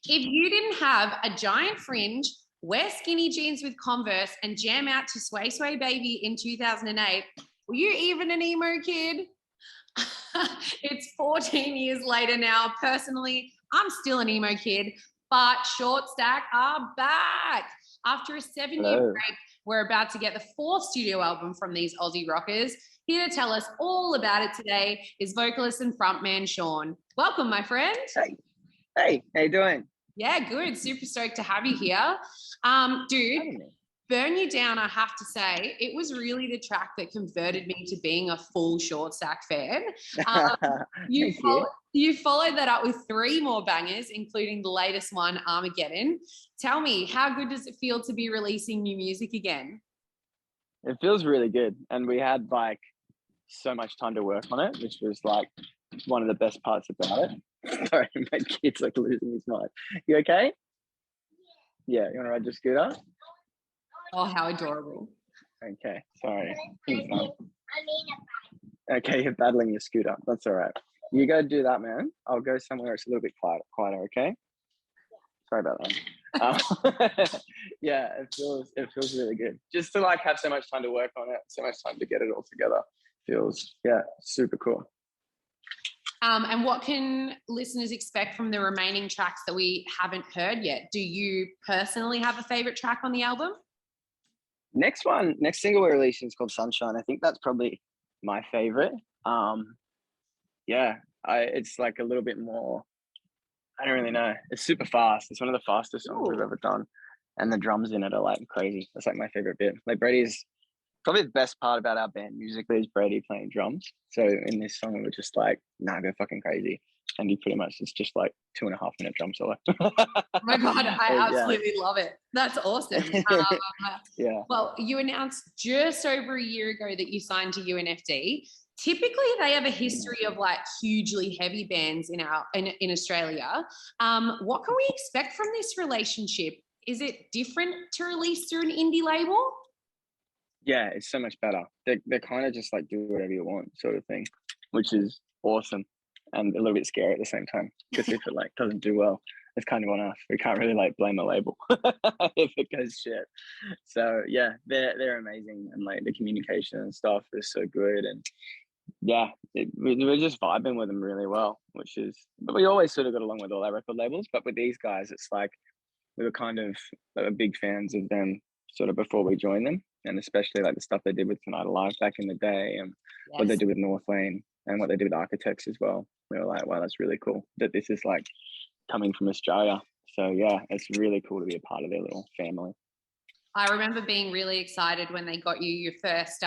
If you didn't have a giant fringe, wear skinny jeans with Converse, and jam out to Sway Sway Baby in 2008, were you even an emo kid? It's 14 years later now. Personally, I'm still an emo kid, but Short Stack are back. After a 7-year Hello. break, we're about to get the fourth studio album from these Aussie rockers. Here to tell us all about it today is vocalist and frontman Shaun. Welcome, my friend. Hey, how you doing? Yeah, good. Super stoked to have you here. Dude, Burn You Down, I have to say, it was really the track that converted me to being a full Short Stack fan. You followed that up with 3 more bangers, including the latest one, Armageddon. Tell me, how good does it feel to be releasing new music again? It feels really good. And we had like so much time to work on it, which was like one of the best parts about it. Sorry, my kid's like losing his mind. You okay? Yeah, you want to ride your scooter? Oh, how adorable. Okay, sorry. Okay, you're battling your scooter. That's all right. You go do that, man. I'll go somewhere it's a little bit quieter, okay? Sorry about that. Yeah, it feels really good. Just to like have so much time to work on it, so much time to get it all together. Feels super cool. And what can listeners expect from the remaining tracks that we haven't heard yet? Do you personally have a favorite track on the album? Next single we're releasing is called Sunshine. I think that's probably my favorite. It's like a little bit more, I don't really know. It's super fast. It's one of the fastest songs we've ever done. And the drums in it are like crazy. That's like my favorite bit. Like Brady's probably the best part about our band musically is Brady playing drums. So in this song, we're just like, nah, go fucking crazy. And he pretty much, it's just like 2.5 minute drum solo. Oh my God, I absolutely love it. That's awesome. Yeah. Well, you announced just over a year ago that you signed to UNFD. Typically, they have a history of like hugely heavy bands in Australia. What can we expect from this relationship? Is it different to release through an indie label? Yeah, it's so much better. They're kind of just like do whatever you want sort of thing, which is awesome and a little bit scary at the same time. Because if it like doesn't do well, it's kind of on us. We can't really like blame a label if it goes shit. So yeah, they're amazing, and like the communication and stuff is so good, and yeah, we're just vibing with them really well, but we always sort of got along with all our record labels, but with these guys, it's like we were kind of big fans of them sort of before we joined them, and especially like the stuff they did with Tonight Alive back in the day, and what they did with North Lane and what they did with Architects as well. We were like, wow, that's really cool that this is like coming from Australia. So yeah, it's really cool to be a part of their little family. I remember being really excited when they got you your first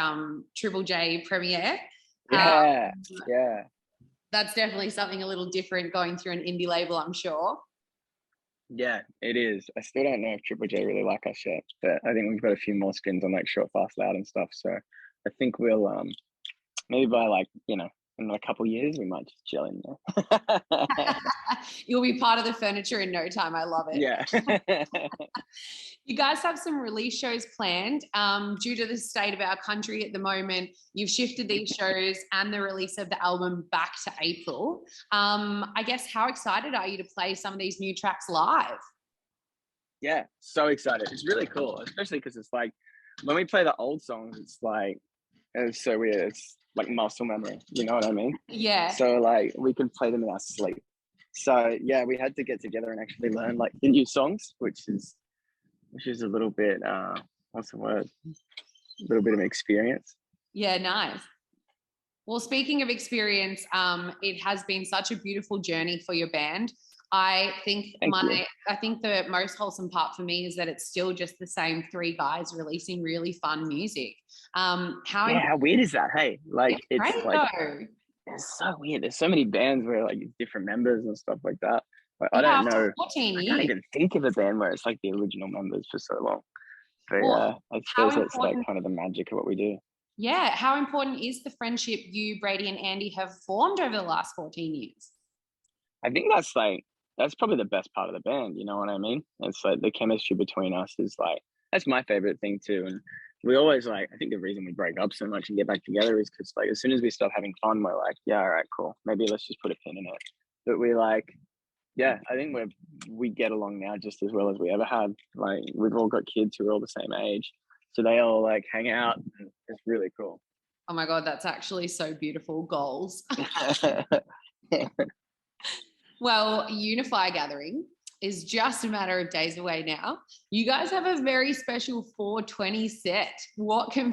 Triple J premiere. Yeah. That's definitely something a little different going through an indie label, I'm sure. Yeah, it is. I still don't know if Triple J really like us yet, but I think we've got a few more spins on like Short, Fast, Loud and stuff. So I think we'll maybe by like, in a couple of years we might just gel in there. You'll be part of the furniture in no time. I love it. Yeah. You guys have some release shows planned. Due to the state of our country at the moment, you've shifted these shows and the release of the album back to April. I guess, how excited are you to play some of these new tracks live? Yeah, so excited. It's really cool, especially because it's like when we play the old songs, it's so weird. It's like muscle memory, you know what I mean? Yeah. So like we can play them in our sleep. So yeah, we had to get together and actually learn like the new songs, which is a little bit what's the word? A little bit of experience. Yeah, nice. Well, speaking of experience, it has been such a beautiful journey for your band. I think the most wholesome part for me is that it's still just the same 3 guys releasing really fun music. How weird is that? Hey, like it's great, like though. It's so weird. There's so many bands where like different members and stuff like that. Like I don't know. 14 I years. can't even think of a band where it's like the original members for so long. But yeah, I suppose that's like kind of the magic of what we do. Yeah. How important is the friendship you, Brady, and Andy have formed over the last 14 years? I think that's probably the best part of the band. You know what I mean? It's like the chemistry between us is like, that's my favorite thing too. And we always I think the reason we break up so much and get back together is because like as soon as we stop having fun, we're like, yeah, all right, cool. Maybe let's just put a pin in it. But we like, yeah, I think we get along now just as well as we ever had. Like we've all got kids who are all the same age, so they all like hang out. And it's really cool. Oh my God, that's actually so beautiful. Goals. Well, Unifier Gathering is just a matter of days away now. You guys have a very special 420 set. What can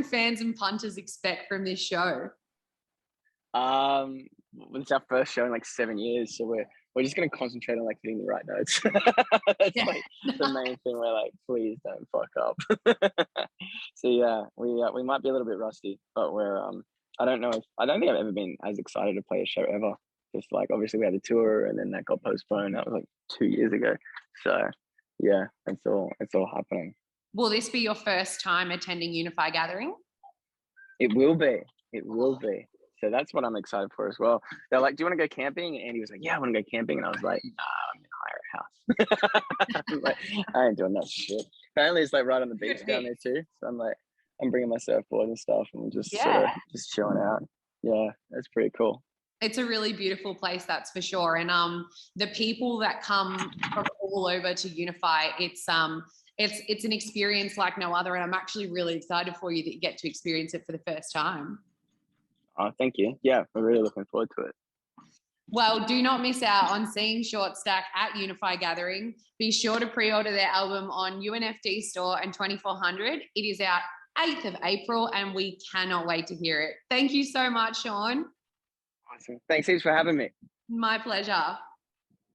fans and punters expect from this show? It's our first show in like 7 years, so we're just gonna concentrate on like hitting the right notes. That's like the main thing. We're like, please don't fuck up. So yeah, we might be a little bit rusty, but we're I don't think I've ever been as excited to play a show ever. Just like obviously we had a tour and then that got postponed. That was like 2 years ago. So yeah, it's all happening. Will this be your first time attending Unifier Gathering? It will be. It will be. So that's what I'm excited for as well. They're like, "Do you want to go camping?" And Andy was like, "Yeah, I want to go camping." And I was like, "Nah, I'm gonna hire a house." I'm like, I ain't doing that shit. Apparently, it's like right on the beach down there too. So I'm like, I'm bringing my surfboard and stuff, and just just chilling out. Yeah, that's pretty cool. It's a really beautiful place, that's for sure. And the people that come from all over to Unify, it's an experience like no other. And I'm actually really excited for you that you get to experience it for the first time. Oh, thank you. Yeah, we're really looking forward to it. Well, do not miss out on seeing Short Stack at Unifier Gathering. Be sure to pre-order their album on Unfd Store and 2400. It is out 8th of April and we cannot wait to hear it. Thank you so much, Shaun. Awesome. Thanks heaps for having me. My pleasure.